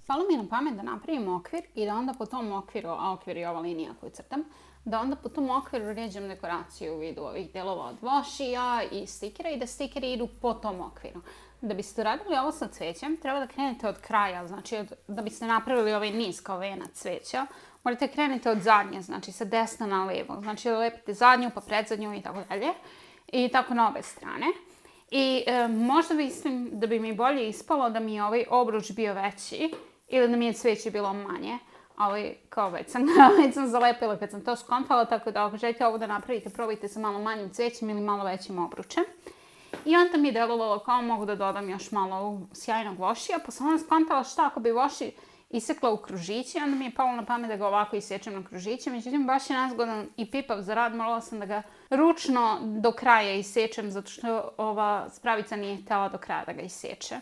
Palo mi je na pamet da napravim okvir i da onda po tom okviru, a okvir je ova linija koju crtam, da onda po tom okviru ređem dekoraciju u vidu ovih delova od vošija i stikera i da stikeri idu po tom okviru. Da biste radili ovo sa cvećem, treba da krenete od kraja, znači da biste napravili ovaj niz kao venac cveća, morate krenete od zadnje, znači sa desna na levo, znači da lepite zadnju pa predzadnju i tako dalje. I tako na obe strane. I možda mislim da bi mi bolje ispalo da mi je ovaj obruč bio veći ili da mi je cveće bilo manje, ali kao već sam zalepila kad sam to skontala, tako da ako želite ovo da napravite, probajte sa malo manjim cvećem ili malo većim obručem. I onda mi je delovalo kao mogu da dodam još malo sjajnog vošija, pa sam onda skontala šta ako bi voši isekla u kružiće, onda mi je palo na pamet da ga ovako isječem na kružiće, međutim baš je nezgodan i pipav za rad, morala sam da ga ručno do kraja isječem, zato što ova spravica nije htjela do kraja da ga isječe.